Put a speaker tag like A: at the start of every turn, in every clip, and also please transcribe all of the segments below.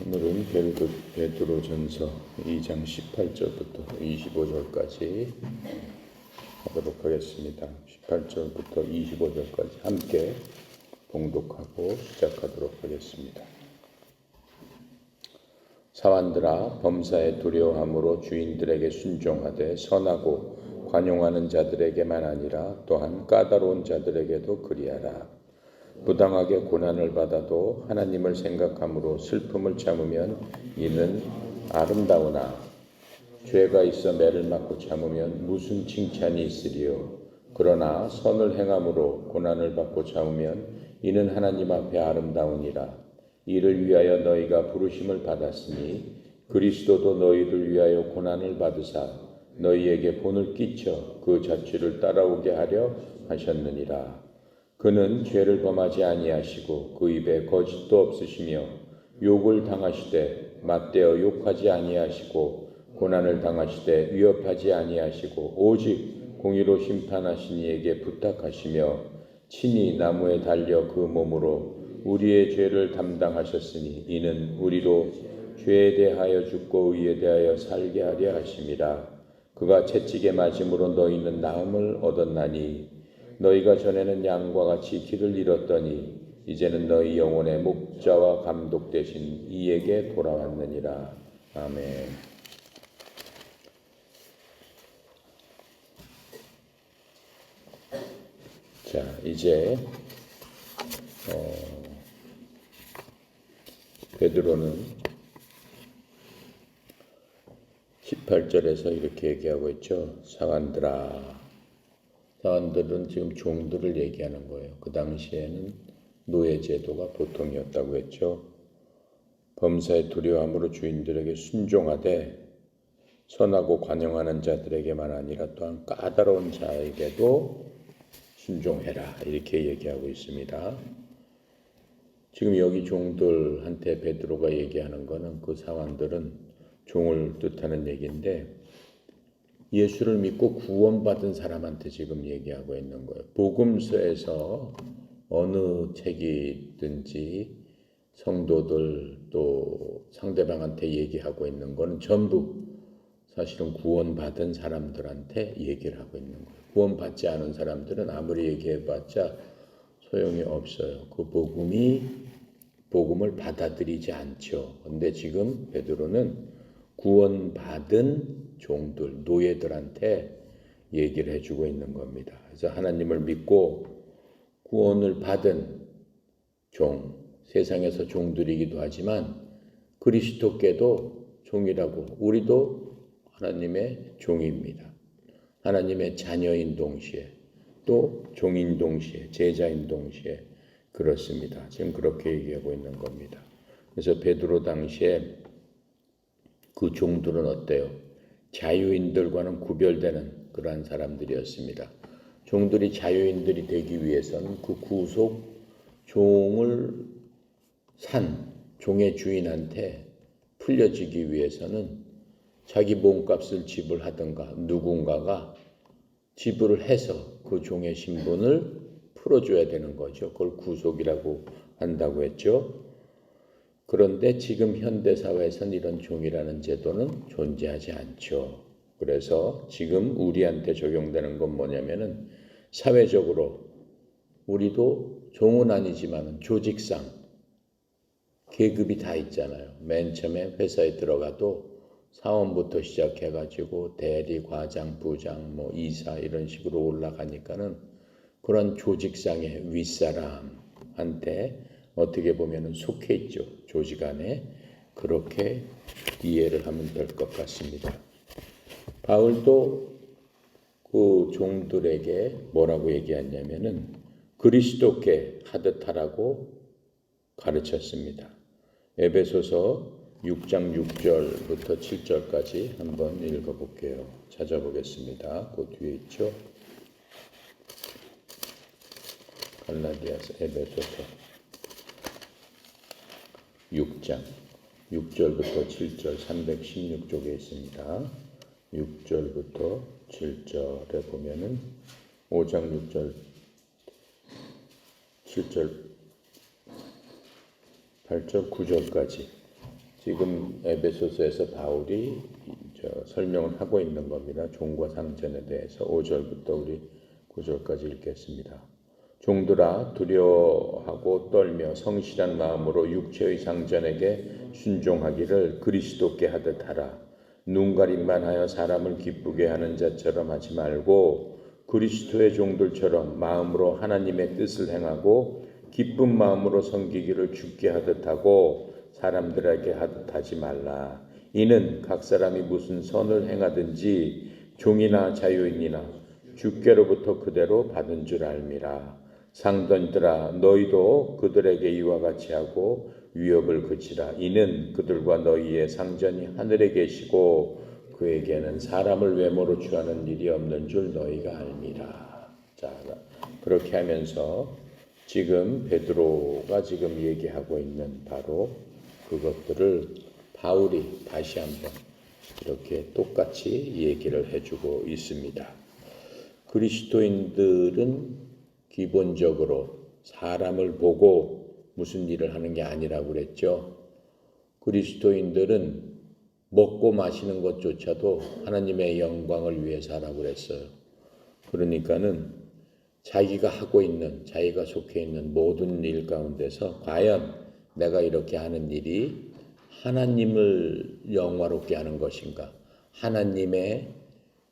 A: 오늘은 베드로전서 2장 18절부터 25절까지 하도록 하겠습니다. 18절부터 25절까지 함께 봉독하고 시작하도록 하겠습니다. 사환들아, 범사에 두려워함으로 주인들에게 순종하되 선하고 관용하는 자들에게만 아니라 또한 까다로운 자들에게도 그리하라. 부당하게 고난을 받아도 하나님을 생각함으로 슬픔을 참으면 이는 아름다우나 죄가 있어 매를 맞고 참으면 무슨 칭찬이 있으리요. 그러나 선을 행함으로 고난을 받고 참으면 이는 하나님 앞에 아름다우니라. 이를 위하여 너희가 부르심을 받았으니 그리스도도 너희를 위하여 고난을 받으사 너희에게 본을 끼쳐 그 자취를 따라오게 하려 하셨느니라. 그는 죄를 범하지 아니하시고 그 입에 거짓도 없으시며 욕을 당하시되 맞대어 욕하지 아니하시고 고난을 당하시되 위협하지 아니하시고 오직 공의로 심판하신 이에게 부탁하시며 친히 나무에 달려 그 몸으로 우리의 죄를 담당하셨으니 이는 우리로 죄에 대하여 죽고 의에 대하여 살게 하려 하심이라. 그가 채찍에 맞음으로 너희는 나음을 얻었나니 너희가 전에는 양과 같이 길을 잃었더니 이제는 너희 영혼의 목자와 감독 되신 이에게 돌아왔느니라. 아멘. 자, 이제 베드로는 18절에서 이렇게 얘기하고 있죠. 사환들아. 사환들은 지금 종들을 얘기하는 거예요. 그 당시에는 노예제도가 보통이었다고 했죠. 범사에 두려워함으로 주인들에게 순종하되 선하고 관용하는 자들에게만 아니라 또한 까다로운 자에게도 순종해라. 이렇게 얘기하고 있습니다. 지금 여기 종들한테 베드로가 얘기하는 거는 그 사환들은 종을 뜻하는 얘기인데 예수를 믿고 구원받은 사람한테 지금 얘기하고 있는 거예요. 복음서에서 어느 책이든지 성도들 또 상대방한테 얘기하고 있는 거는 전부 사실은 구원받은 사람들한테 얘기를 하고 있는 거예요. 구원받지 않은 사람들은 아무리 얘기해봤자 소용이 없어요. 그 복음을 받아들이지 않죠. 근데 지금 베드로는 구원받은 종들, 노예들한테 얘기를 해주고 있는 겁니다. 그래서 하나님을 믿고 구원을 받은 종, 세상에서 종들이기도 하지만 그리스도께도 종이라고, 우리도 하나님의 종입니다. 하나님의 자녀인 동시에 또 종인 동시에 제자인 동시에 그렇습니다. 지금 그렇게 얘기하고 있는 겁니다. 그래서 베드로 당시에 그 종들은 어때요? 자유인들과는 구별되는 그러한 사람들이었습니다. 종들이 자유인들이 되기 위해서는 그 구속 종을 산 종의 주인한테 풀려지기 위해서는 자기 몸값을 지불하든가 누군가가 지불을 해서 그 종의 신분을 풀어줘야 되는 거죠. 그걸 구속이라고 한다고 했죠. 그런데 지금 현대사회에서는 이런 종이라는 제도는 존재하지 않죠. 그래서 지금 우리한테 적용되는 건 뭐냐면은 사회적으로 우리도 종은 아니지만 조직상 계급이 다 있잖아요. 맨 처음에 회사에 들어가도 사원부터 시작해가지고 대리, 과장, 부장, 이사 이런 식으로 올라가니까는 그런 조직상의 윗사람한테 어떻게 보면 속해 있죠. 조직 안에. 그렇게 이해를 하면 될 것 같습니다. 바울도 그 종들에게 뭐라고 얘기했냐면은 그리스도께 하듯 하라고 가르쳤습니다. 에베소서 6장 6절부터 7절까지 한번 읽어볼게요. 찾아보겠습니다. 그 뒤에 있죠. 갈라디아서 에베소서 6장 6절부터 7절 316쪽에 있습니다. 6절부터 7절에 보면은 5장 6절 7절 8절 9절까지 지금 에베소서에서 바울이 설명을 하고 있는 겁니다. 종과 상전에 대해서 5절부터 우리 9절까지 읽겠습니다. 종들아 두려워하고 떨며 성실한 마음으로 육체의 상전에게 순종하기를 그리스도께 하듯 하라. 눈가림만 하여 사람을 기쁘게 하는 자처럼 하지 말고 그리스도의 종들처럼 마음으로 하나님의 뜻을 행하고 기쁜 마음으로 섬기기를 주께 하듯 하고 사람들에게 하듯 하지 말라. 이는 각 사람이 무슨 선을 행하든지 종이나 자유인이나 주께로부터 그대로 받은 줄 알미라. 상전들아 너희도 그들에게 이와 같이 하고 위협을 그치라. 이는 그들과 너희의 상전이 하늘에 계시고 그에게는 사람을 외모로 취하는 일이 없는 줄 너희가 알미라. 자, 그렇게 하면서 지금 베드로가 지금 얘기하고 있는 바로 그것들을 바울이 다시 한번 이렇게 똑같이 얘기를 해주고 있습니다. 그리스도인들은 기본적으로 사람을 보고 무슨 일을 하는 게 아니라고 그랬죠. 그리스도인들은 먹고 마시는 것조차도 하나님의 영광을 위해서 하라고 그랬어요. 그러니까는 자기가 하고 있는, 자기가 속해 있는 모든 일 가운데서 과연 내가 이렇게 하는 일이 하나님을 영화롭게 하는 것인가, 하나님의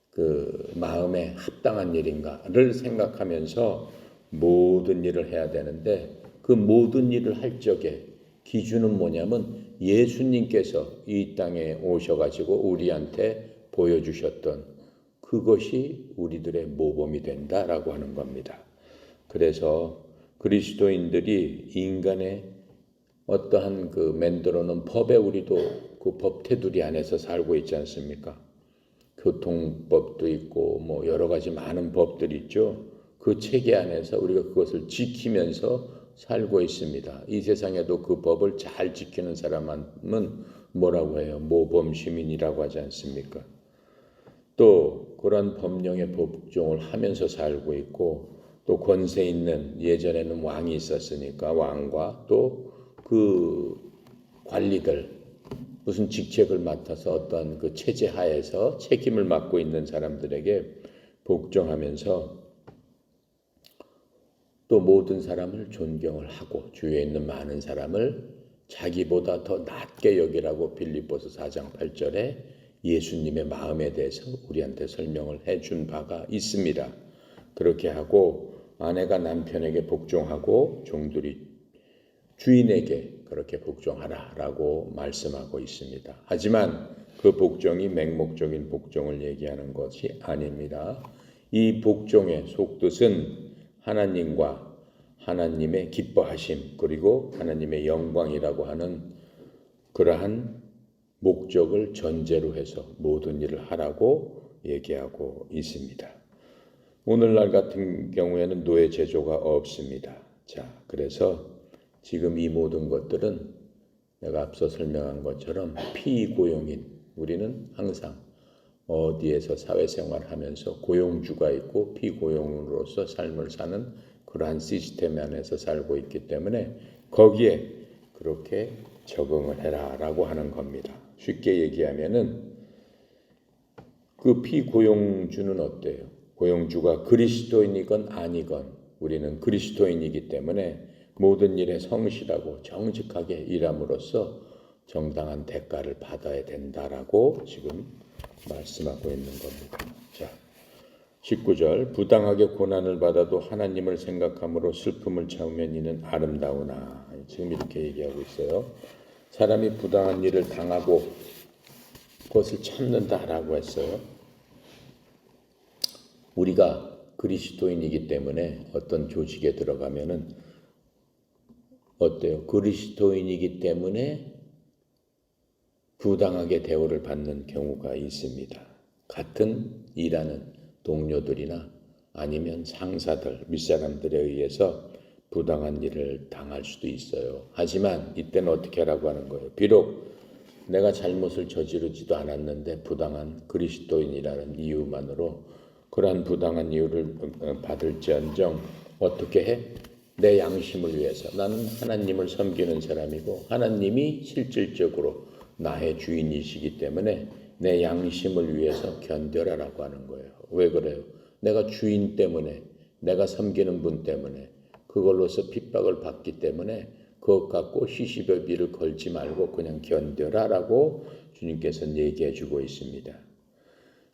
A: 그 마음에 합당한 일인가를 생각하면서 모든 일을 해야 되는데, 그 모든 일을 할 적에 기준은 뭐냐면 예수님께서 이 땅에 오셔가지고 우리한테 보여주셨던 그것이 우리들의 모범이 된다라고 하는 겁니다. 그래서 그리스도인들이 인간의 어떠한 그 만들어 놓은 법에 우리도 그 법 테두리 안에서 살고 있지 않습니까? 교통법도 있고 뭐 여러 가지 많은 법들이 있죠. 그 체계 안에서 우리가 그것을 지키면서 살고 있습니다. 이 세상에도 그 법을 잘 지키는 사람은 뭐라고 해요? 모범 시민이라고 하지 않습니까? 또 그런 법령에 복종을 하면서 살고 있고, 또 권세 있는, 예전에는 왕이 있었으니까 왕과 또 그 관리들, 무슨 직책을 맡아서 어떤 그 체제 하에서 책임을 맡고 있는 사람들에게 복종하면서 또 모든 사람을 존경을 하고 주위에 있는 많은 사람을 자기보다 더 낮게 여기라고 빌립보서 4장 8절에 예수님의 마음에 대해서 우리한테 설명을 해준 바가 있습니다. 그렇게 하고 아내가 남편에게 복종하고 종들이 주인에게 그렇게 복종하라라고 말씀하고 있습니다. 하지만 그 복종이 맹목적인 복종을 얘기하는 것이 아닙니다. 이 복종의 속뜻은 하나님과 하나님의 기뻐하심 그리고 하나님의 영광이라고 하는 그러한 목적을 전제로 해서 모든 일을 하라고 얘기하고 있습니다. 오늘날 같은 경우에는 노예 제조가 없습니다. 자, 그래서 지금 이 모든 것들은 내가 앞서 설명한 것처럼 피고용인, 우리는 항상 어디에서 사회생활하면서 고용주가 있고 피고용으로서 삶을 사는 그러한 시스템 안에서 살고 있기 때문에 거기에 그렇게 적응을 해라라고 하는 겁니다. 쉽게 얘기하면은 그 피고용주는 어때요? 고용주가 그리스도인이건 아니건 우리는 그리스도인이기 때문에 모든 일에 성실하고 정직하게 일함으로써 정당한 대가를 받아야 된다라고 지금 말씀하고 있는 겁니다. 자, 19절 부당하게 고난을 받아도 하나님을 생각함으로 슬픔을 참으면 이는 아름다우나. 지금 이렇게 얘기하고 있어요. 사람이 부당한 일을 당하고 그것을 참는다라고 했어요. 우리가 그리스도인이기 때문에 어떤 조직에 들어가면은 어때요? 그리스도인이기 때문에 부당하게 대우를 받는 경우가 있습니다. 같은 일하는 동료들이나 아니면 상사들, 윗사람들에 의해서 부당한 일을 당할 수도 있어요. 하지만 이때는 어떻게 하라고 하는 거예요? 비록 내가 잘못을 저지르지도 않았는데 부당한 그리스도인이라는 이유만으로 그러한 부당한 이유를 받을지언정 어떻게 해? 내 양심을 위해서 나는 하나님을 섬기는 사람이고 하나님이 실질적으로 나의 주인이시기 때문에 내 양심을 위해서 견뎌라라고 하는 거예요. 왜 그래요? 내가 주인 때문에, 내가 섬기는 분 때문에 그걸로서 핍박을 받기 때문에 그것 갖고 시시비비를 걸지 말고 그냥 견뎌라라고 주님께서는 얘기해 주고 있습니다.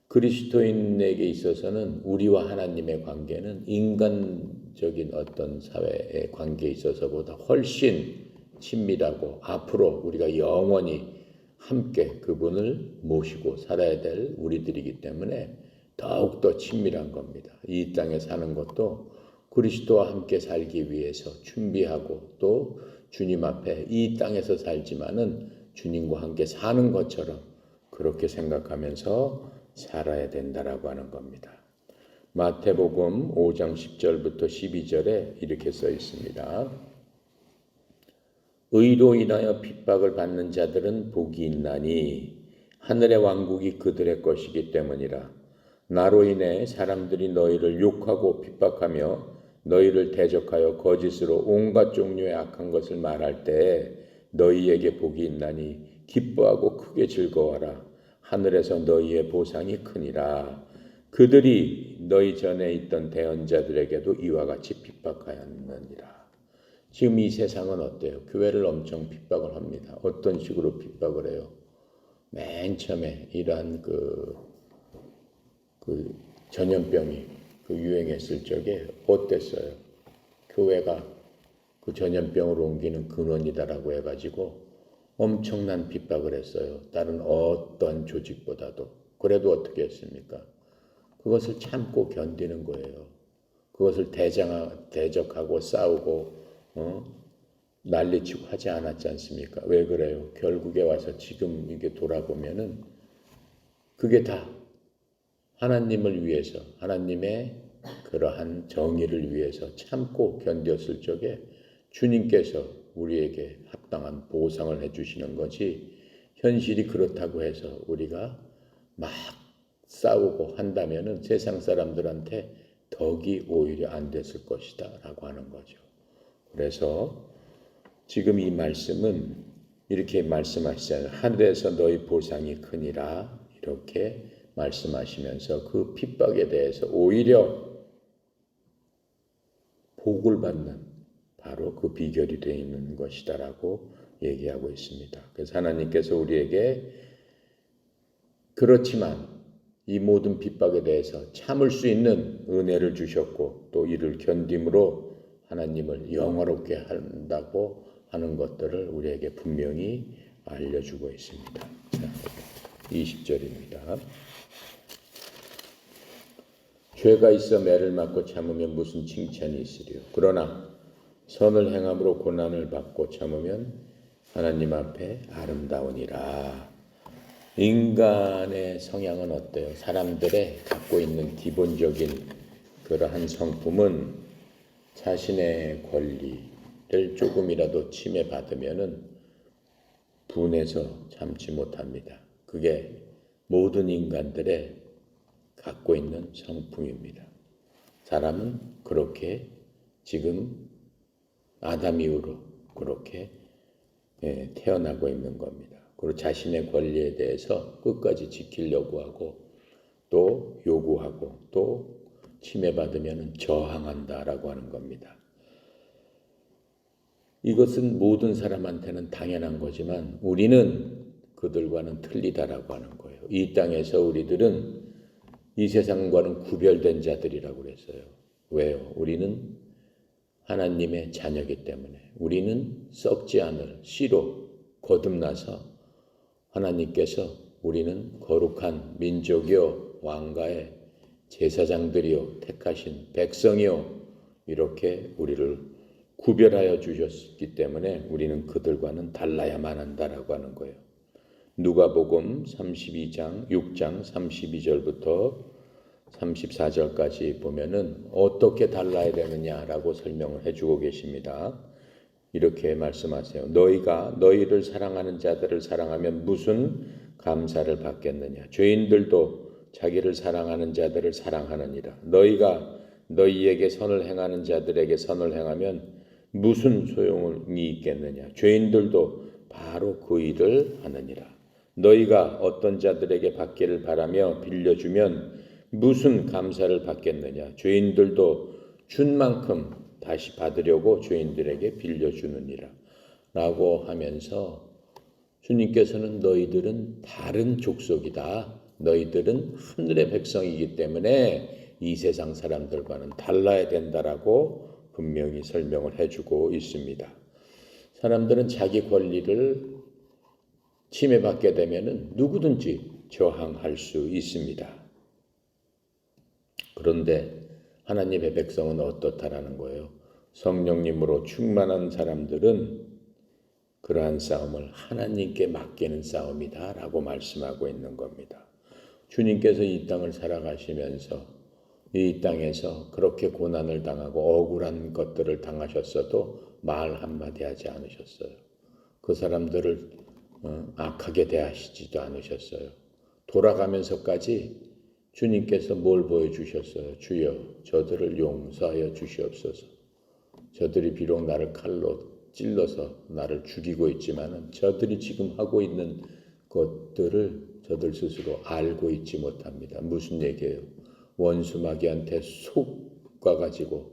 A: 그리스도인에게 있어서는 우리와 하나님의 관계는 인간적인 어떤 사회의 관계에 있어서보다 훨씬 친밀하고 앞으로 우리가 영원히 함께 그분을 모시고 살아야 될 우리들이기 때문에 더욱더 친밀한 겁니다. 이 땅에 사는 것도 그리스도와 함께 살기 위해서 준비하고 또 주님 앞에 이 땅에서 살지만은 주님과 함께 사는 것처럼 그렇게 생각하면서 살아야 된다라고 하는 겁니다. 마태복음 5장 10절부터 12절에 이렇게 써 있습니다. 의로 인하여 핍박을 받는 자들은 복이 있나니 하늘의 왕국이 그들의 것이기 때문이라. 나로 인해 사람들이 너희를 욕하고 핍박하며 너희를 대적하여 거짓으로 온갖 종류의 악한 것을 말할 때 너희에게 복이 있나니 기뻐하고 크게 즐거워하라. 하늘에서 너희의 보상이 크니라. 그들이 너희 전에 있던 대언자들에게도 이와 같이 핍박하였느니라. 지금 이 세상은 어때요? 교회를 엄청 핍박을 합니다. 어떤 식으로 핍박을 해요? 맨 처음에 이러한 그 전염병이 유행했을 적에 어땠어요? 교회가 그 전염병을 옮기는 근원이다라고 해가지고 엄청난 핍박을 했어요. 다른 어떤 조직보다도. 그래도 어떻게 했습니까? 그것을 참고 견디는 거예요. 그것을 대적하고 싸우고 난리치고 하지 않았지 않습니까? 왜 그래요? 결국에 와서 지금 이게 돌아보면은 그게 다 하나님을 위해서, 하나님의 그러한 정의를 위해서 참고 견뎠을 적에 주님께서 우리에게 합당한 보상을 해주시는 것이, 현실이 그렇다고 해서 우리가 막 싸우고 한다면은 세상 사람들한테 덕이 오히려 안 됐을 것이다 라고 하는 거죠. 그래서 지금 이 말씀은 이렇게 말씀하시잖아요. 하늘에서 너희 보상이 크니라 이렇게 말씀하시면서 그 핍박에 대해서 오히려 복을 받는 바로 그 비결이 되어 있는 것이다라고 얘기하고 있습니다. 그래서 하나님께서 우리에게 그렇지만 이 모든 핍박에 대해서 참을 수 있는 은혜를 주셨고 또 이를 견딤으로 하나님을 영화롭게 한다고 하는 것들을 우리에게 분명히 알려주고 있습니다. 20절입니다. 죄가 있어 매를 맞고 참으면 무슨 칭찬이 있으리요. 그러나 선을 행함으로 고난을 받고 참으면 하나님 앞에 아름다우니라. 인간의 성향은 어때요? 사람들의 갖고 있는 기본적인 그러한 성품은 자신의 권리를 조금이라도 침해받으면은 분해서 참지 못합니다. 그게 모든 인간들의 갖고 있는 성품입니다. 사람은 그렇게 지금 아담 이후로 그렇게 태어나고 있는 겁니다. 그리고 자신의 권리에 대해서 끝까지 지키려고 하고 또 요구하고 또 침해받으면 저항한다라고 하는 겁니다. 이것은 모든 사람한테는 당연한 거지만 우리는 그들과는 틀리다라고 하는 거예요. 이 땅에서 우리들은 이 세상과는 구별된 자들이라고 그랬어요. 왜요? 우리는 하나님의 자녀이기 때문에 우리는 썩지 않을 씨로 거듭나서 하나님께서 우리는 거룩한 민족이요 왕가의 제사장들이요 택하신 백성이요 이렇게 우리를 구별하여 주셨기 때문에 우리는 그들과는 달라야만 한다라고 하는 거예요. 누가복음 32장 6장 32절부터 34절까지 보면은 어떻게 달라야 되느냐라고 설명을 해주고 계십니다. 이렇게 말씀하세요. 너희가 너희를 사랑하는 자들을 사랑하면 무슨 감사를 받겠느냐. 죄인들도 자기를 사랑하는 자들을 사랑하느니라. 너희가 너희에게 선을 행하는 자들에게 선을 행하면 무슨 소용이 있겠느냐. 죄인들도 바로 그 일을 하느니라. 너희가 어떤 자들에게 받기를 바라며 빌려주면 무슨 감사를 받겠느냐. 죄인들도 준 만큼 다시 받으려고 죄인들에게 빌려주느니라. 라고 하면서 주님께서는 너희들은 다른 족속이다. 너희들은 하늘의 백성이기 때문에 이 세상 사람들과는 달라야 된다라고 분명히 설명을 해주고 있습니다. 사람들은 자기 권리를 침해받게 되면 누구든지 저항할 수 있습니다. 그런데 하나님의 백성은 어떻다라는 거예요? 성령님으로 충만한 사람들은 그러한 싸움을 하나님께 맡기는 싸움이다 라고 말씀하고 있는 겁니다. 주님께서 이 땅을 살아가시면서 이 땅에서 그렇게 고난을 당하고 억울한 것들을 당하셨어도 말 한마디 하지 않으셨어요. 그 사람들을 악하게 대하시지도 않으셨어요. 돌아가면서까지 주님께서 뭘 보여주셨어요? 주여 저들을 용서하여 주시옵소서. 저들이 비록 나를 칼로 찔러서 나를 죽이고 있지만 저들이 지금 하고 있는 것들을 저들 스스로 알고 있지 못합니다. 무슨 얘기예요? 원수 마귀한테 속아가지고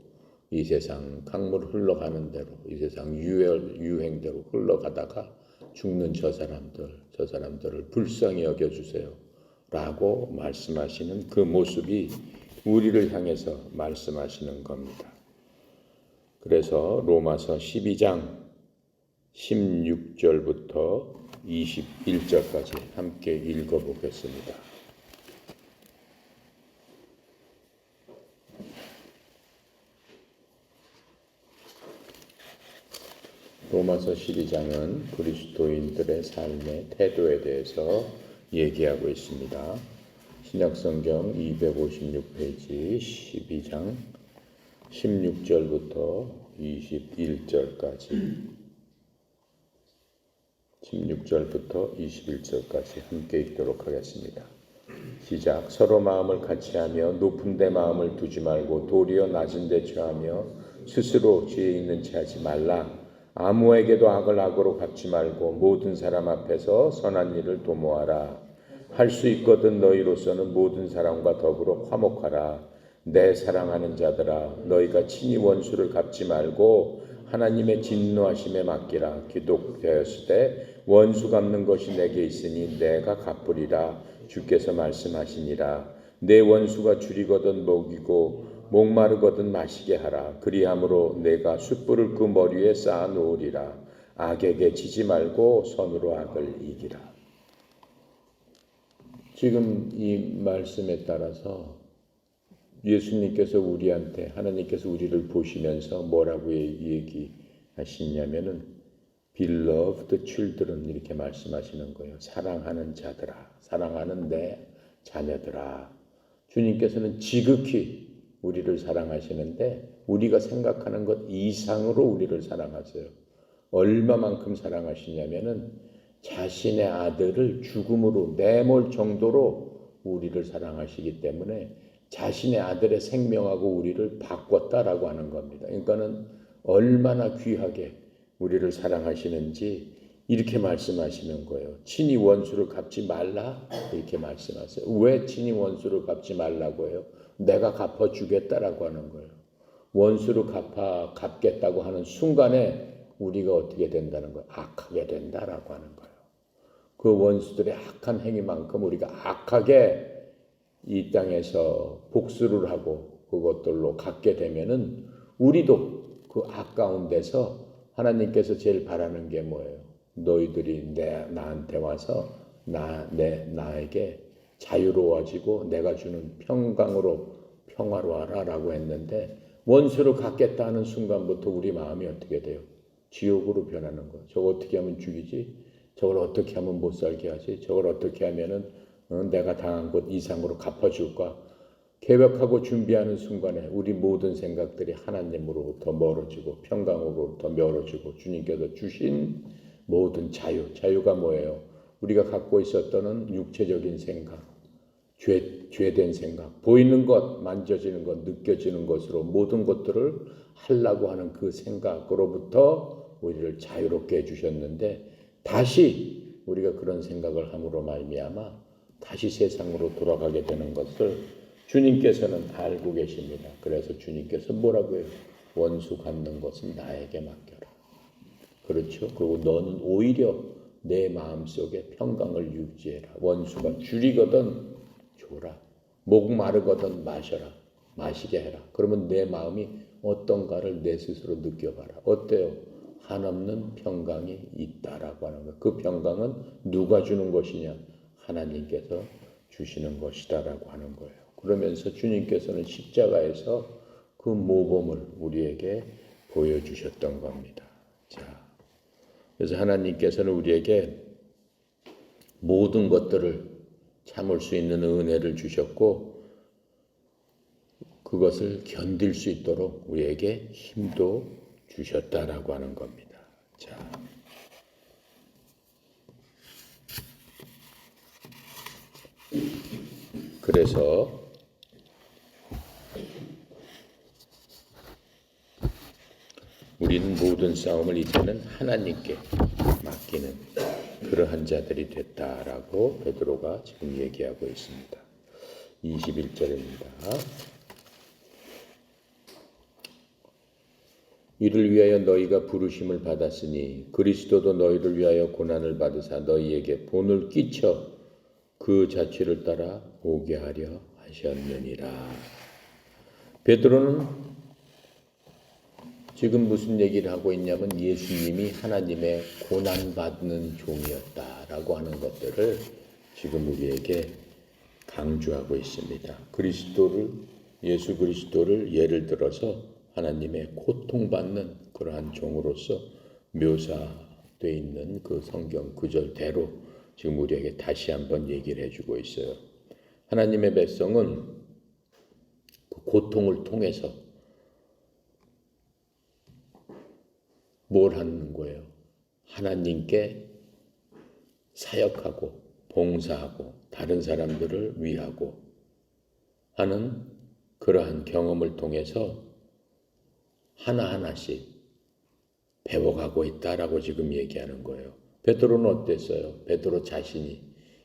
A: 이 세상 강물 흘러가는 대로 이 세상 유행대로 흘러가다가 죽는 저 사람들을 불쌍히 여겨주세요 라고 말씀하시는 그 모습이 우리를 향해서 말씀하시는 겁니다. 그래서 로마서 12장 16절부터 21절까지 함께 읽어보겠습니다. 로마서 12장은 그리스도인들의 삶의 태도에 대해서 얘기하고 있습니다. 신약성경 256페이지 12장 16절부터 21절까지 함께 읽도록 하겠습니다. 시작. 서로 마음을 같이하며 높은 데 마음을 두지 말고 도리어 낮은 데 처하며 스스로 지혜 있는 체 하지 말라. 아무에게도 악을 악으로 갚지 말고 모든 사람 앞에서 선한 일을 도모하라. 할 수 있거든 너희로서는 모든 사람과 더불어 화목하라. 내 사랑하는 자들아 너희가 친히 원수를 갚지 말고 하나님의 진노하심에 맡기라. 기독되었을 때 원수 갚는 것이 내게 있으니 내가 갚으리라. 주께서 말씀하시니라. 내 원수가 줄이거든 먹이고 목마르거든 마시게 하라. 그리함으로 내가 숯불을 그 머리에 쌓아 놓으리라. 악에게 지지 말고 선으로 악을 이기라. 지금 이 말씀에 따라서 예수님께서 우리한테 하나님께서 우리를 보시면서 뭐라고 얘기하시냐면은 Beloved children 이렇게 말씀하시는 거예요. 사랑하는 자들아, 사랑하는 내 자녀들아. 주님께서는 지극히 우리를 사랑하시는데 우리가 생각하는 것 이상으로 우리를 사랑하세요. 얼마만큼 사랑하시냐면은 자신의 아들을 죽음으로 내몰 정도로 우리를 사랑하시기 때문에 자신의 아들의 생명하고 우리를 바꿨다라고 하는 겁니다. 그러니까는 얼마나 귀하게 우리를 사랑하시는지 이렇게 말씀하시는 거예요. 친히 원수를 갚지 말라 이렇게 말씀하세요. 왜 친히 원수를 갚지 말라고 해요? 내가 갚아주겠다라고 하는 거예요. 원수를 갚겠다고 하는 순간에 우리가 어떻게 된다는 거예요? 악하게 된다라고 하는 거예요. 그 원수들의 악한 행위만큼 우리가 악하게 이 땅에서 복수를 하고 그것들로 갖게 되면은 우리도 그 악 가운데서 하나님께서 제일 바라는 게 뭐예요? 너희들이 나한테 와서 나에게 자유로워지고 내가 주는 평강으로 평화로워라 라고 했는데 원수를 갖겠다 하는 순간부터 우리 마음이 어떻게 돼요? 지옥으로 변하는 거예요. 저거 어떻게 하면 죽이지? 저걸 어떻게 하면 못 살게 하지? 저걸 어떻게 하면은 내가 당한 것 이상으로 갚아줄까? 계획하고 준비하는 순간에 우리 모든 생각들이 하나님으로부터 멀어지고 평강으로부터 멀어지고 주님께서 주신 모든 자유가 뭐예요? 우리가 갖고 있었던 육체적인 생각, 죄된 생각, 보이는 것, 만져지는 것, 느껴지는 것으로 모든 것들을 하려고 하는 그 생각으로부터 우리를 자유롭게 해주셨는데 다시 우리가 그런 생각을 함으로 말미암아 다시 세상으로 돌아가게 되는 것을 주님께서는 알고 계십니다. 그래서 주님께서 뭐라고 해요? 원수 갚는 것은 나에게 맡겨라. 그렇죠? 그리고 너는 오히려 내 마음속에 평강을 유지해라. 원수가 줄이거든 줘라. 목 마르거든 마시게 해라. 그러면 내 마음이 어떤가를 내 스스로 느껴봐라. 어때요? 한없는 평강이 있다라고 하는 거예요. 그 평강은 누가 주는 것이냐? 하나님께서 주시는 것이다라고 하는 거예요. 그러면서 주님께서는 십자가에서 그 모범을 우리에게 보여주셨던 겁니다. 자, 그래서 하나님께서는 우리에게 모든 것들을 참을 수 있는 은혜를 주셨고 그것을 견딜 수 있도록 우리에게 힘도 주셨다라고 하는 겁니다. 자, 그래서 우리는 모든 싸움을 이제는 하나님께 맡기는 그러한 자들이 됐다라고 베드로가 지금 얘기하고 있습니다. 21절입니다. 이를 위하여 너희가 부르심을 받았으니 그리스도도 너희를 위하여 고난을 받으사 너희에게 본을 끼쳐 그 자취를 따라 오게 하려 하셨느니라. 베드로는 지금 무슨 얘기를 하고 있냐면 예수님이 하나님의 고난받는 종이었다라고 하는 것들을 지금 우리에게 강조하고 있습니다. 예수 그리스도를 예를 들어서 하나님의 고통받는 그러한 종으로서 묘사되어 있는 그 성경 구절대로 지금 우리에게 다시 한번 얘기를 해주고 있어요. 하나님의 백성은 그 고통을 통해서 뭘 하는 거예요? 하나님께 사역하고 봉사하고 다른 사람들을 위하고 하는 그러한 경험을 통해서 하나하나씩 배워가고 있다라고 지금 얘기하는 거예요. 베드로는 어땠어요? 베드로 자신이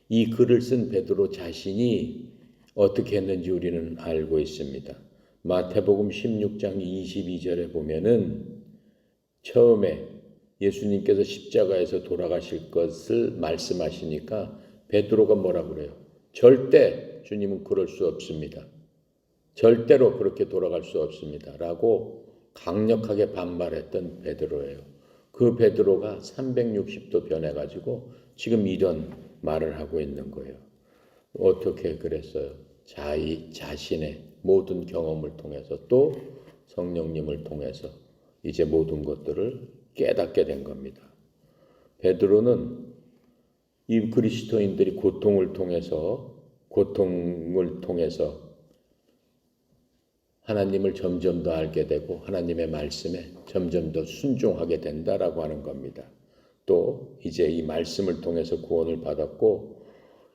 A: 이 글을 쓴 베드로 자신이 어떻게 했는지 우리는 알고 있습니다. 마태복음 16장 22절에 보면은 처음에 예수님께서 십자가에서 돌아가실 것을 말씀하시니까 베드로가 뭐라 그래요? 절대 주님은 그럴 수 없습니다. 절대로 그렇게 돌아갈 수 없습니다. 라고 강력하게 반발했던 베드로예요. 그 베드로가 360도 변해가지고 지금 이런 말을 하고 있는 거예요. 어떻게 그랬어요? 자신의 모든 경험을 통해서 또 성령님을 통해서 이제 모든 것들을 깨닫게 된 겁니다. 베드로는 이 그리스도인들이 고통을 통해서 하나님을 점점 더 알게 되고 하나님의 말씀에 점점 더 순종하게 된다라고 하는 겁니다. 또 이제 이 말씀을 통해서 구원을 받았고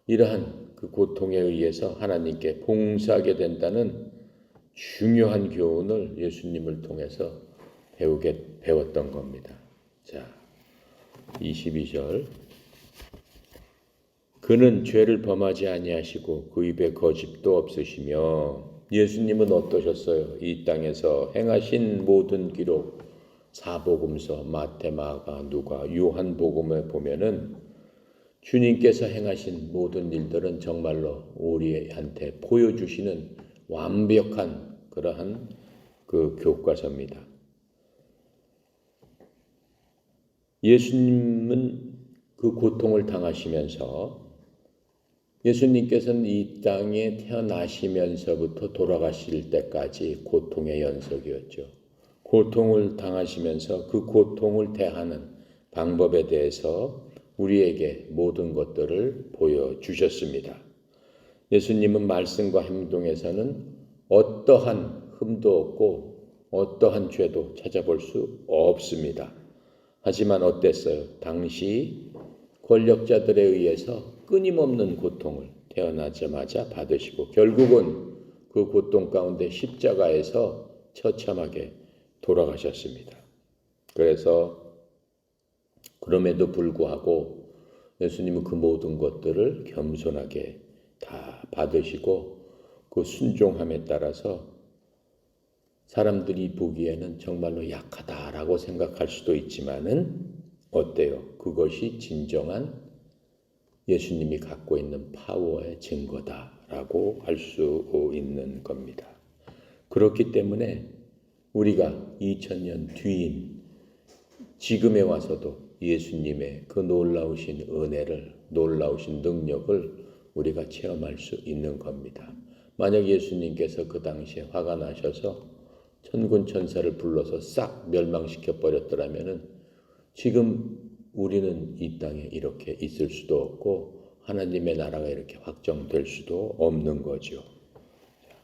A: 이러한 그 고통에 의해서 하나님께 봉사하게 된다는 중요한 교훈을 예수님을 통해서 배웠던 겁니다. 자, 22절. 그는 죄를 범하지 아니하시고 그 입에 거짓도 없으시며 예수님은 어떠셨어요? 이 땅에서 행하신 모든 기록 사복음서 마태, 마가, 누가, 요한복음에 보면은 주님께서 행하신 모든 일들은 정말로 우리한테 보여주시는 완벽한 그러한 그 교과서입니다. 예수님은 그 고통을 당하시면서 예수님께서는 이 땅에 태어나시면서부터 돌아가실 때까지 고통의 연속이었죠. 고통을 당하시면서 그 고통을 대하는 방법에 대해서 우리에게 모든 것들을 보여주셨습니다. 예수님은 말씀과 행동에서는 어떠한 흠도 없고 어떠한 죄도 찾아볼 수 없습니다. 하지만 어땠어요? 당시 권력자들에 의해서 끊임없는 고통을 태어나자마자 받으시고 결국은 그 고통 가운데 십자가에서 처참하게 돌아가셨습니다. 그래서 그럼에도 불구하고 예수님은 그 모든 것들을 겸손하게 다 받으시고 그 순종함에 따라서 사람들이 보기에는 정말로 약하다라고 생각할 수도 있지만은 어때요? 그것이 진정한 예수님이 갖고 있는 파워의 증거다라고 할 수 있는 겁니다. 그렇기 때문에 우리가 2000년 뒤인 지금에 와서도 예수님의 그 놀라우신 은혜를, 놀라우신 능력을 우리가 체험할 수 있는 겁니다. 만약 예수님께서 그 당시에 화가 나셔서 천군 천사를 불러서 싹 멸망시켜 버렸더라면은 지금 우리는 이 땅에 이렇게 있을 수도 없고 하나님의 나라가 이렇게 확정될 수도 없는 거죠.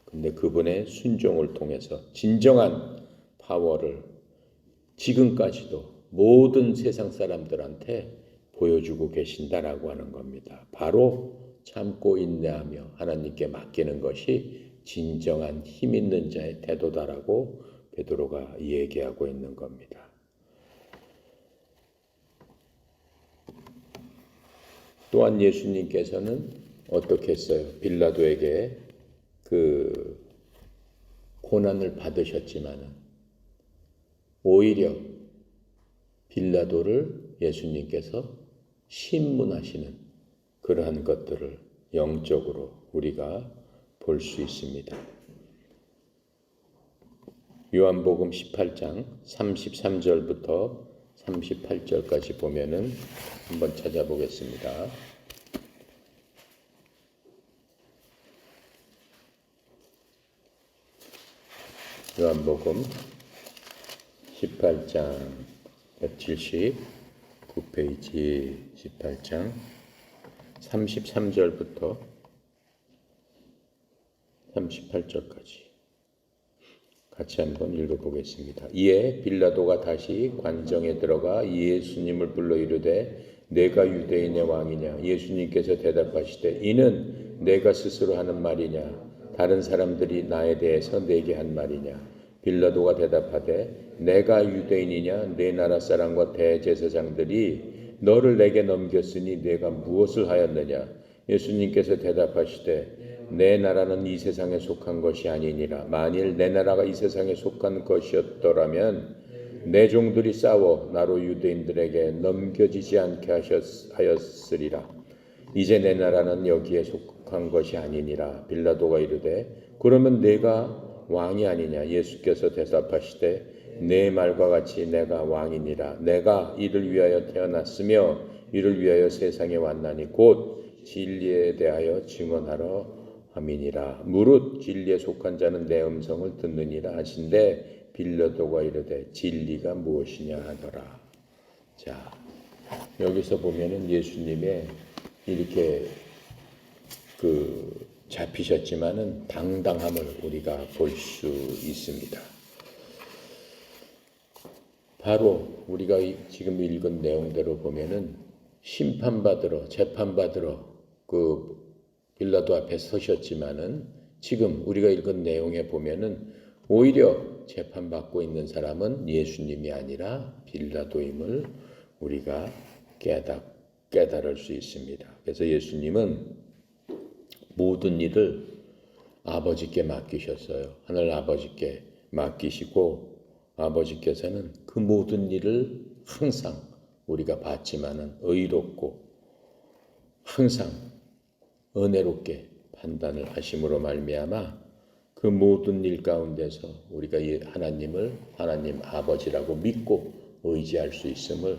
A: 근데 그분의 순종을 통해서 진정한 파워를 지금까지도 모든 세상 사람들한테 보여주고 계신다라고 하는 겁니다. 바로 참고 인내하며 하나님께 맡기는 것이 진정한 힘 있는 자의 태도다라고 베드로가 얘기하고 있는 겁니다. 또한 예수님께서는 어떻게 했어요? 빌라도에게 그 고난을 받으셨지만은 오히려 빌라도를 예수님께서 신문하시는 그러한 것들을 영적으로 우리가 볼 수 있습니다. 요한복음 18장 33절부터 38절까지 보면은 한번 찾아보겠습니다. 요한복음 18장 179페이지 18장 33절부터 38절까지 같이 한번 읽어보겠습니다. 이에 빌라도가 다시 관정에 들어가 예수님을 불러 이르되 내가 유대인의 왕이냐? 예수님께서 대답하시되 이는 내가 스스로 하는 말이냐? 다른 사람들이 나에 대해서 내게 한 말이냐? 빌라도가 대답하되 내가 유대인이냐? 내 나라 사람과 대제사장들이 너를 내게 넘겼으니 내가 무엇을 하였느냐? 예수님께서 대답하시되 내 나라는 이 세상에 속한 것이 아니니라. 만일 내 나라가 이 세상에 속한 것이었더라면 내 종들이 싸워 나로 유대인들에게 넘겨지지 않게 하였으리라. 이제 내 나라는 여기에 속한 것이 아니니라. 빌라도가 이르되 그러면 내가 왕이 아니냐? 예수께서 대답하시되 내 말과 같이 내가 왕이니라. 내가 이를 위하여 태어났으며 이를 위하여 세상에 왔나니 곧 진리에 대하여 증언하러 함이니라. 무릇 진리에 속한 자는 내 음성을 듣느니라 하신대 빌라도가 이르되 진리가 무엇이냐 하더라. 자, 여기서 보면은 예수님의 이렇게 잡히셨지만은 당당함을 우리가 볼 수 있습니다. 바로 우리가 지금 읽은 내용대로 보면은 심판받으러 재판받으러 빌라도 앞에 서셨지만은 지금 우리가 읽은 내용에 보면은 오히려 재판받고 있는 사람은 예수님이 아니라 빌라도임을 우리가 깨달을 수 있습니다. 그래서 예수님은 모든 일을 아버지께 맡기셨어요. 하늘 아버지께 맡기시고 아버지께서는 그 모든 일을 항상 우리가 봤지만은 의롭고 항상 은혜롭게 판단을 하심으로 말미암아 그 모든 일 가운데서 우리가 하나님을 하나님 아버지라고 믿고 의지할 수 있음을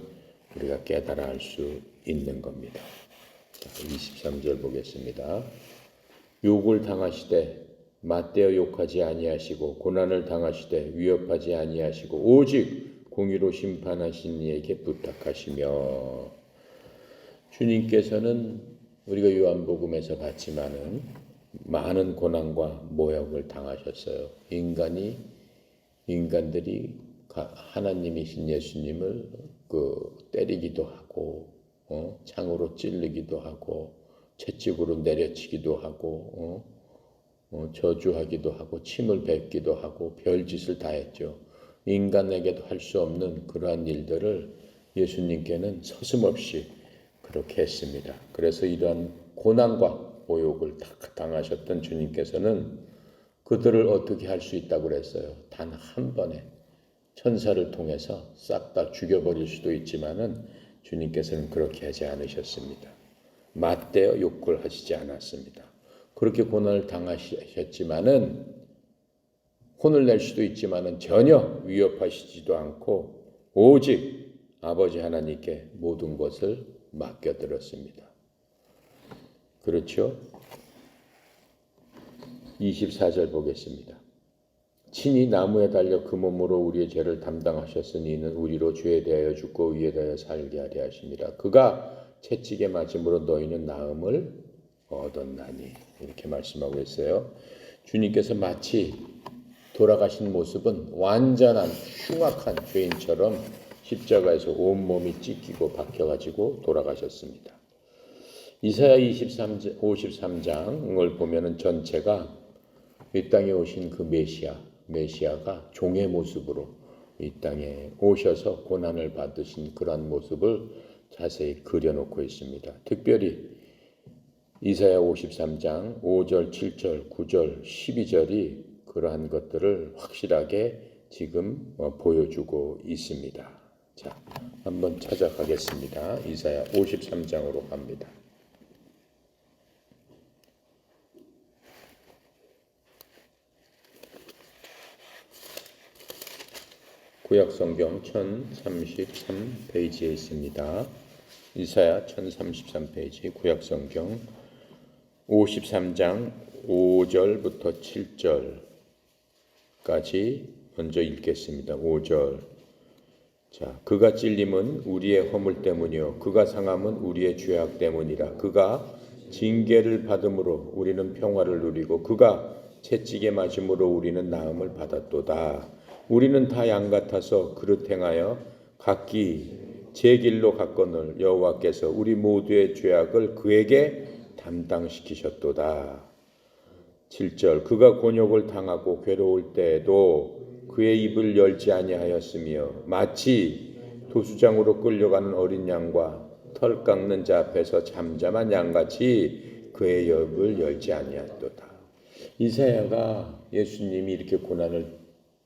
A: 우리가 깨달아 알 수 있는 겁니다. 23절 보겠습니다. 욕을 당하시되 맞대어 욕하지 아니하시고 고난을 당하시되 위협하지 아니하시고 오직 공의로 심판하신 이에게 부탁하시며 주님께서는 우리가 요한복음에서 봤지만은 많은 고난과 모욕을 당하셨어요. 인간들이 하나님이신 예수님을 때리기도 하고 창으로 찔르기도 하고 채찍으로 내려치기도 하고 저주하기도 하고 침을 뱉기도 하고 별짓을 다 했죠. 인간에게도 할 수 없는 그러한 일들을 예수님께는 서슴없이 그렇게 했습니다. 그래서 이러한 고난과 모욕을 당하셨던 주님께서는 그들을 어떻게 할 수 있다고 그랬어요? 단 한 번에 천사를 통해서 싹 다 죽여버릴 수도 있지만은 주님께서는 그렇게 하지 않으셨습니다. 맞대어 욕을 하시지 않았습니다. 그렇게 고난을 당하셨지만은 혼을 낼 수도 있지만은 전혀 위협하시지도 않고 오직 아버지 하나님께 모든 것을 맡겨드렸습니다. 그렇죠? 24절 보겠습니다. 친히 나무에 달려 그 몸으로 우리의 죄를 담당하셨으니 이는 우리로 죄에 대하여 죽고 의에 대하여 살게 하려 하심이라. 그가 채찍에 맞음으로 너희는 나음을 얻었나니. 이렇게 말씀하고 있어요. 주님께서 마치 돌아가신 모습은 완전한 흉악한 죄인처럼 십자가에서 온몸이 찢기고 박혀가지고 돌아가셨습니다. 이사야 53장을 보면은 전체가 이 땅에 오신 그 메시아가 종의 모습으로 이 땅에 오셔서 고난을 받으신 그러한 모습을 자세히 그려놓고 있습니다. 특별히 이사야 53장 5절, 7절, 9절, 12절이 그러한 것들을 확실하게 지금 보여주고 있습니다. 자, 한번 찾아가겠습니다. 이사야 53장으로 갑니다. 구약성경 1033페이지에 있습니다. 이사야 1033페이지 구약성경 53장 5절부터 7절까지 먼저 읽겠습니다. 5절. 자, 그가 찔림은 우리의 허물 때문이요 그가 상함은 우리의 죄악 때문이라. 그가 징계를 받음으로 우리는 평화를 누리고 그가 채찍에 맞음으로 우리는 나음을 받았도다. 우리는 다 양 같아서 그릇 행하여 각기 제 길로 갔거늘 여호와께서 우리 모두의 죄악을 그에게 담당시키셨도다. 7절. 그가 곤욕을 당하고 괴로울 때에도 그의 입을 열지 아니하였으며 마치 도수장으로 끌려가는 어린 양과 털 깎는 자 앞에서 잠잠한 양같이 그의 입을 열지 아니하였도다. 이사야가 예수님이 이렇게 고난을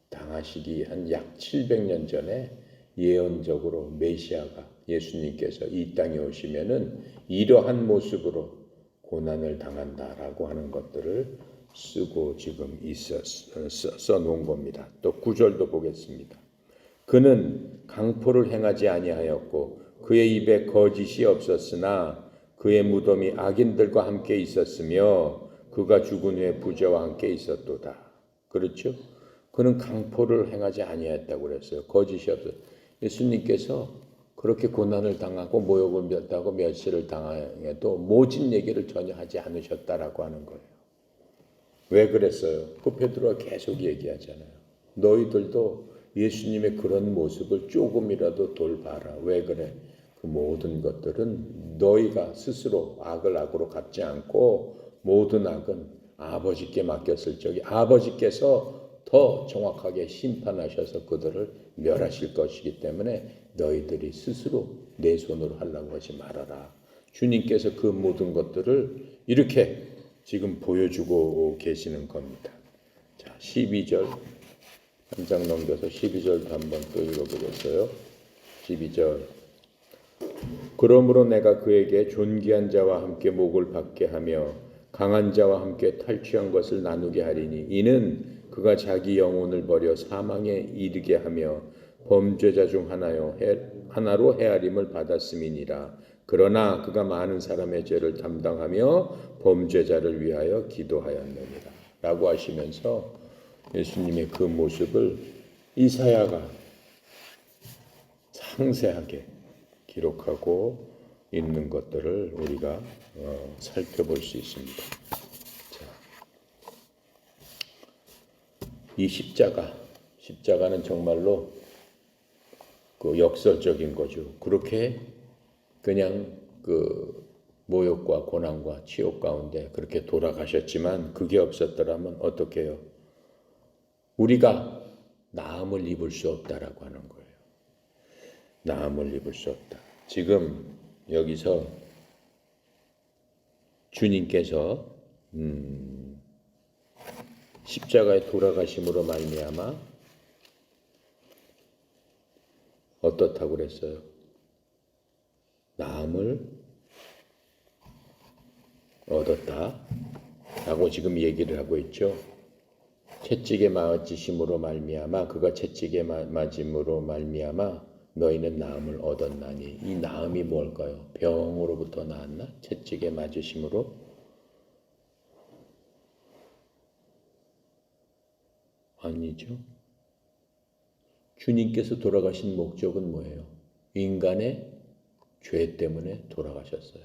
A: 당하시기 한 약 700년 전에 예언적으로 메시아가 예수님께서 이 땅에 오시면은 이러한 모습으로 고난을 당한다라고 하는 것들을 쓰고 지금 써놓은 겁니다. 또 9절도 보겠습니다. 그는 강포를 행하지 아니하였고 그의 입에 거짓이 없었으나 그의 무덤이 악인들과 함께 있었으며 그가 죽은 후에 부자와 함께 있었도다. 그렇죠? 그는 강포를 행하지 아니하였다고 그랬어요. 거짓이 없어요. 예수님께서 그렇게 고난을 당하고 모욕을 받고 멸시를 당해도 모진 얘기를 전혀 하지 않으셨다라고 하는 거예요. 왜 그랬어요? 그 베드로가 계속 얘기하잖아요. 너희들도 예수님의 그런 모습을 조금이라도 돌봐라. 왜 그래? 그 모든 것들은 너희가 스스로 악을 악으로 갚지 않고 모든 악은 아버지께 맡겼을 적에 아버지께서 더 정확하게 심판하셔서 그들을 멸하실 것이기 때문에 너희들이 스스로 내 손으로 하려고 하지 말아라. 주님께서 그 모든 것들을 이렇게 지금 보여주고 계시는 겁니다. 자, 12절 한 장 넘겨서 12절도 한번 또 읽어보겠어요. 12절. 그러므로 내가 그에게 존귀한 자와 함께 목을 받게 하며 강한 자와 함께 탈취한 것을 나누게 하리니 이는 그가 자기 영혼을 버려 사망에 이르게 하며 범죄자 중 하나로 헤아림을 받았음이니라. 그러나 그가 많은 사람의 죄를 담당하며 범죄자를 위하여 기도하였느니라. 라고 하시면서 예수님의 그 모습을 이사야가 상세하게 기록하고 있는 것들을 우리가 살펴볼 수 있습니다. 자, 이 십자가는 정말로 그 역설적인 거죠. 그렇게 그냥 그 모욕과 고난과 치욕 가운데 그렇게 돌아가셨지만 그게 없었더라면 어떻게 해요? 우리가 나음을 입을 수 없다라고 하는 거예요. 나음을 입을 수 없다. 지금 여기서 주님께서 십자가에 돌아가심으로 말미암아 어떻다고 그랬어요? 나음을 얻었다 라고 지금 얘기를 하고 있죠. 채찍에 맞으심으로 말미암아, 그가 채찍에 맞음으로 말미암아 너희는 나음을 얻었나니. 이 나음이 뭘까요? 병으로부터 나았나? 채찍에 맞으심으로? 아니죠. 주님께서 돌아가신 목적은 뭐예요? 인간의 죄 때문에 돌아가셨어요.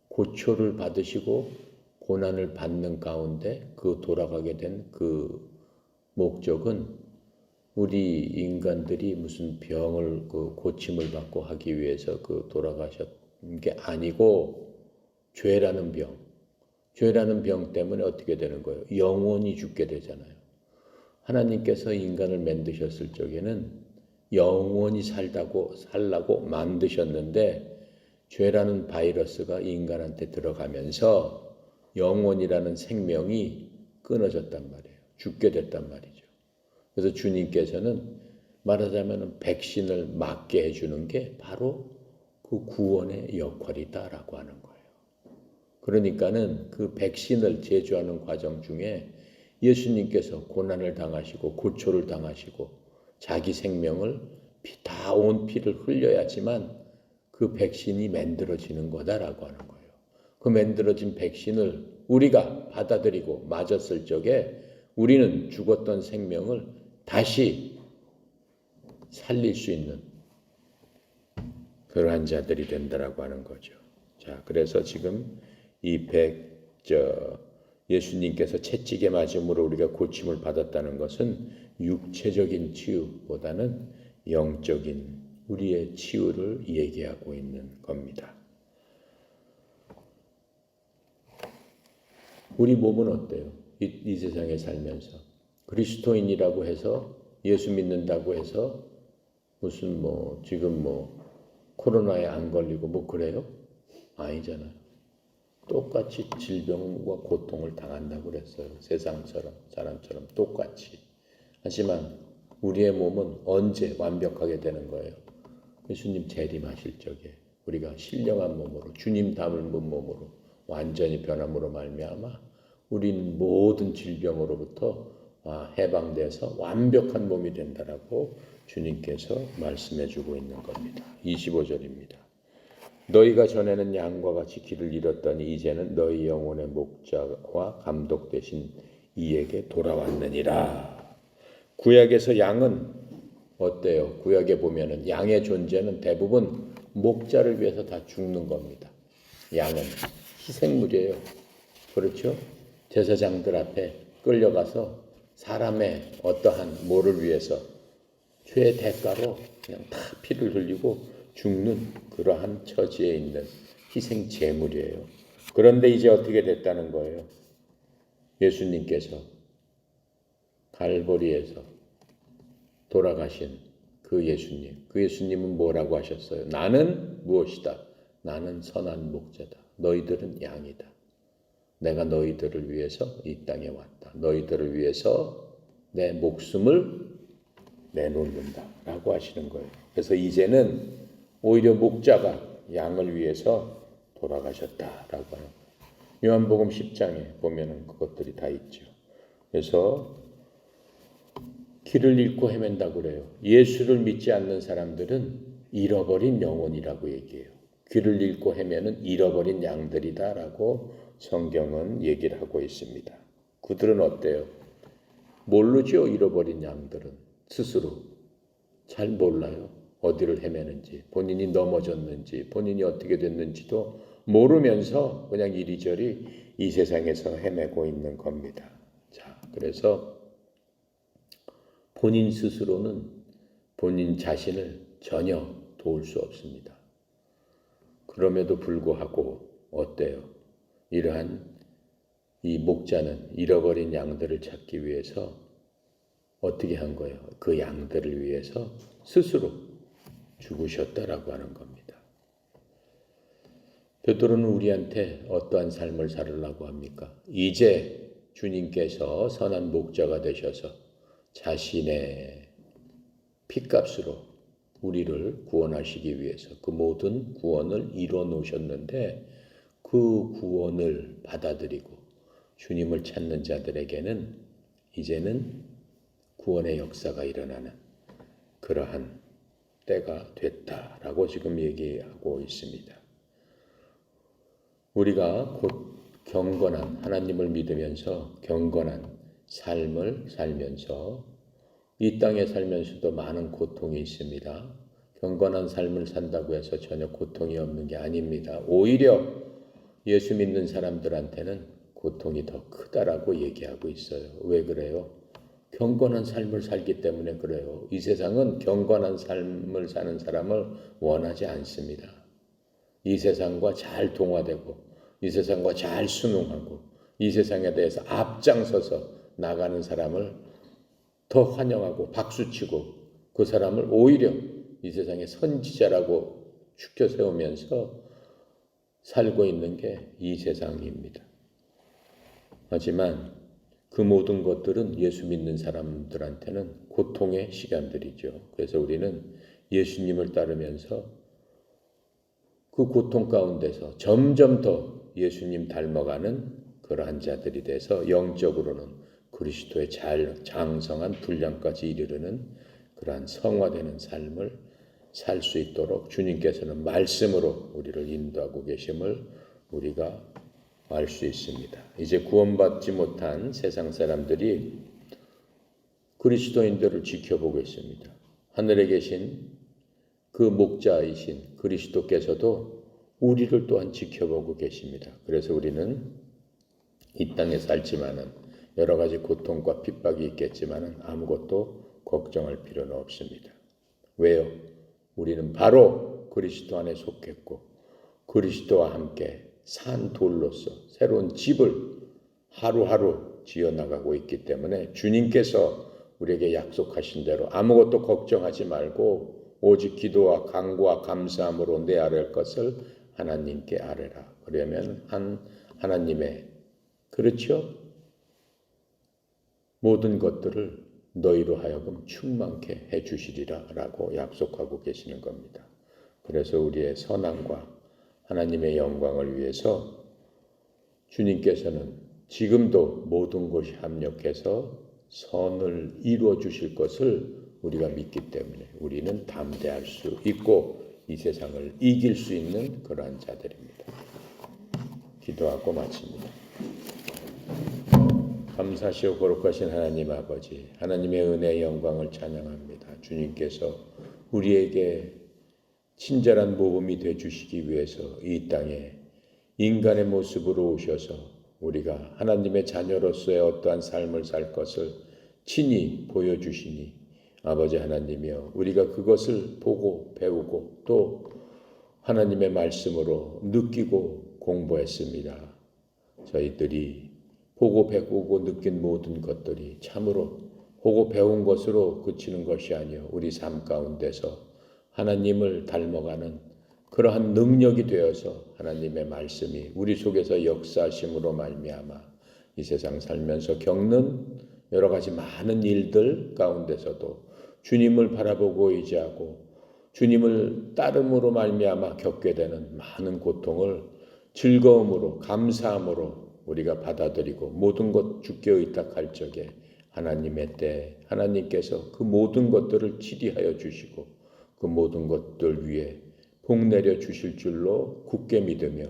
A: 고초를 받으시고 고난을 받는 가운데 그 돌아가게 된 그 목적은 우리 인간들이 무슨 병을 고침을 받고 하기 위해서 돌아가셨던 게 아니고 죄라는 병 때문에 어떻게 되는 거예요? 영원히 죽게 되잖아요. 하나님께서 인간을 만드셨을 적에는 영원히 살라고 만드셨는데 죄라는 바이러스가 인간한테 들어가면서 영혼이라는 생명이 끊어졌단 말이에요. 죽게 됐단 말이죠. 그래서 주님께서는 말하자면 백신을 맞게 해주는 게 바로 그 구원의 역할이다라고 하는 거예요. 그러니까는 그 백신을 제조하는 과정 중에 예수님께서 고난을 당하시고 고초를 당하시고 자기 생명을 다 온 피를 흘려야지만 그 백신이 만들어지는 거다라고 하는 거예요. 그 만들어진 백신을 우리가 받아들이고 맞았을 적에 우리는 죽었던 생명을 다시 살릴 수 있는 그러한 자들이 된다라고 하는 거죠. 자, 그래서 지금 예수님께서 채찍에 맞음으로 우리가 고침을 받았다는 것은 육체적인 치유보다는 영적인 우리의 치유를 얘기하고 있는 겁니다. 우리 몸은 어때요? 이 세상에 살면서 그리스도인이라고 해서 예수 믿는다고 해서 무슨 지금 코로나에 안 걸리고 그래요? 아니잖아요. 똑같이 질병과 고통을 당한다고 그랬어요. 세상처럼 사람처럼 똑같이. 하지만 우리의 몸은 언제 완벽하게 되는 거예요? 예수님 재림하실 적에 우리가 신령한 몸으로 주님 닮은 몸으로 완전히 변함으로 말미암아 우리는 모든 질병으로부터 해방돼서 완벽한 몸이 된다라고 주님께서 말씀해 주고 있는 겁니다. 25절입니다. 너희가 전에는 양과 같이 길을 잃었더니 이제는 너희 영혼의 목자와 감독 되신 이에게 돌아왔느니라. 구약에서 양은 어때요? 구약에 보면은 양의 존재는 대부분 목자를 위해서 다 죽는 겁니다. 양은 희생물이에요. 그렇죠? 제사장들 앞에 끌려가서 사람의 어떠한 뭐를 위해서 죄의 대가로 그냥 다 피를 흘리고 죽는 그러한 처지에 있는 희생 제물이에요. 그런데 이제 어떻게 됐다는 거예요? 예수님께서 갈보리에서 돌아가신 그 예수님은 뭐라고 하셨어요? 나는 무엇이다? 나는 선한 목자다. 너희들은 양이다. 내가 너희들을 위해서 이 땅에 왔다. 너희들을 위해서 내 목숨을 내놓는다 라고 하시는 거예요. 그래서 이제는 오히려 목자가 양을 위해서 돌아가셨다라고 하는 거예요. 요한복음 10장에 보면은 그것들이 다 있죠. 그래서 길을 잃고 헤맨다고 그래요. 예수를 믿지 않는 사람들은 잃어버린 영혼이라고 얘기해요. 길을 잃고 헤매는 잃어버린 양들이다라고 성경은 얘기를 하고 있습니다. 그들은 어때요? 모르죠. 잃어버린 양들은 스스로 잘 몰라요. 어디를 헤매는지, 본인이 넘어졌는지, 본인이 어떻게 됐는지도 모르면서 그냥 이리저리 이 세상에서 헤매고 있는 겁니다. 자, 그래서 본인 스스로는 본인 자신을 전혀 도울 수 없습니다. 그럼에도 불구하고 어때요? 이러한 이 목자는 잃어버린 양들을 찾기 위해서 어떻게 한 거예요? 그 양들을 위해서 스스로 죽으셨다라고 하는 겁니다. 베드로는 우리한테 어떠한 삶을 살으려고 합니까? 이제 주님께서 선한 목자가 되셔서 자신의 피값으로 우리를 구원하시기 위해서 그 모든 구원을 이뤄 놓으셨는데 그 구원을 받아들이고 주님을 찾는 자들에게는 이제는 구원의 역사가 일어나는 그러한 때가 됐다라고 지금 얘기하고 있습니다. 우리가 곧 경건한 하나님을 믿으면서 경건한 삶을 살면서 이 땅에 살면서도 많은 고통이 있습니다. 경건한 삶을 산다고 해서 전혀 고통이 없는 게 아닙니다. 오히려 예수 믿는 사람들한테는 고통이 더 크다라고 얘기하고 있어요. 왜 그래요? 경건한 삶을 살기 때문에 그래요. 이 세상은 경건한 삶을 사는 사람을 원하지 않습니다. 이 세상과 잘 동화되고 이 세상과 잘 순응하고 이 세상에 대해서 앞장서서 나가는 사람을 더 환영하고 박수치고 그 사람을 오히려 이 세상의 선지자라고 추켜 세우면서 살고 있는 게 이 세상입니다. 하지만 그 모든 것들은 예수 믿는 사람들한테는 고통의 시간들이죠. 그래서 우리는 예수님을 따르면서 그 고통 가운데서 점점 더 예수님 닮아가는 그러한 자들이 돼서 영적으로는 그리스도의 장성한 분량까지 이르르는 그러한 성화되는 삶을 살 수 있도록 주님께서는 말씀으로 우리를 인도하고 계심을 우리가 알 수 있습니다. 이제 구원받지 못한 세상 사람들이 그리스도인들을 지켜보고 있습니다. 하늘에 계신 그 목자이신 그리스도께서도 우리를 또한 지켜보고 계십니다. 그래서 우리는 이 땅에 살지만은 여러 가지 고통과 핍박이 있겠지만은 아무것도 걱정할 필요는 없습니다. 왜요? 우리는 바로 그리스도 안에 속했고 그리스도와 함께 산 돌로서 새로운 집을 하루하루 지어나가고 있기 때문에 주님께서 우리에게 약속하신 대로 아무것도 걱정하지 말고 오직 기도와 간구와 감사함으로 내 아뢰 것을 하나님께 아뢰라. 그러면 하나님의 그렇죠? 모든 것들을 너희로 하여금 충만케 해주시리라 라고 약속하고 계시는 겁니다. 그래서 우리의 선함과 하나님의 영광을 위해서 주님께서는 지금도 모든 것이 합력해서 선을 이루어 주실 것을 우리가 믿기 때문에 우리는 담대할 수 있고 이 세상을 이길 수 있는 그러한 자들입니다. 기도하고 마칩니다. 감사하시오 거룩하신 하나님 아버지, 하나님의 은혜의 영광을 찬양합니다. 주님께서 우리에게 친절한 모범이 되어주시기 위해서 이 땅에 인간의 모습으로 오셔서 우리가 하나님의 자녀로서의 어떠한 삶을 살 것을 친히 보여주시니 아버지 하나님이여 우리가 그것을 보고 배우고 또 하나님의 말씀으로 느끼고 공부했습니다. 저희들이 보고 배우고 느낀 모든 것들이 참으로 보고 배운 것으로 그치는 것이 아니요 우리 삶 가운데서 하나님을 닮아가는 그러한 능력이 되어서 하나님의 말씀이 우리 속에서 역사하심으로 말미암아 이 세상 살면서 겪는 여러 가지 많은 일들 가운데서도 주님을 바라보고 의지하고 주님을 따름으로 말미암아 겪게 되는 많은 고통을 즐거움으로 감사함으로 우리가 받아들이고 모든 것 주께 의탁할 적에 하나님의 때 하나님께서 그 모든 것들을 치리하여 주시고 그 모든 것들 위에 복 내려 주실 줄로 굳게 믿으며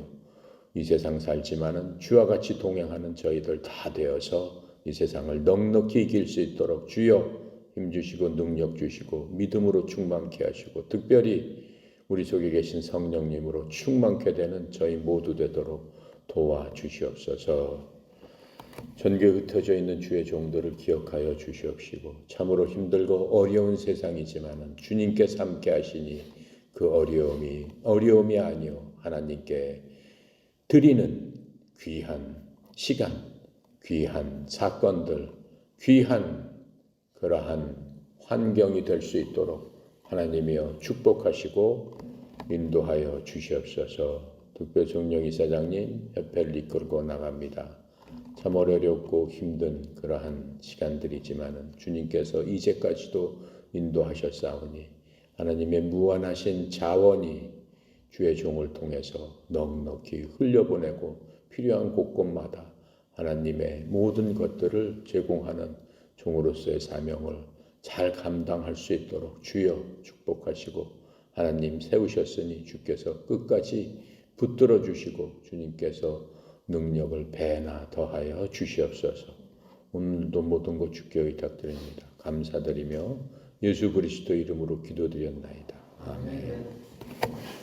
A: 이 세상 살지만은 주와 같이 동행하는 저희들 다 되어서 이 세상을 넉넉히 이길 수 있도록 주여 힘주시고 능력 주시고 믿음으로 충만케 하시고 특별히 우리 속에 계신 성령님으로 충만케 되는 저희 모두 되도록 도와주시옵소서. 전교에 흩어져 있는 주의 종들을 기억하여 주시옵시고 참으로 힘들고 어려운 세상이지만 주님께서 함께 하시니 그 어려움이 아니요 하나님께 드리는 귀한 시간, 귀한 사건들, 귀한 그러한 환경이 될 수 있도록 하나님이여 축복하시고 인도하여 주시옵소서. 특별성령 이사장님 협회를 이끌고 나갑니다. 참 어렵고 힘든 그러한 시간들이지만 주님께서 이제까지도 인도하셨사오니 하나님의 무한하신 자원이 주의 종을 통해서 넉넉히 흘려보내고 필요한 곳곳마다 하나님의 모든 것들을 제공하는 종으로서의 사명을 잘 감당할 수 있도록 주여 축복하시고 하나님 세우셨으니 주께서 끝까지 붙들어 주시고 주님께서 능력을 배나 더하여 주시옵소서. 오늘도 모든 것 주께 의탁드립니다. 감사드리며 예수 그리스도 이름으로 기도드렸나이다. 아멘.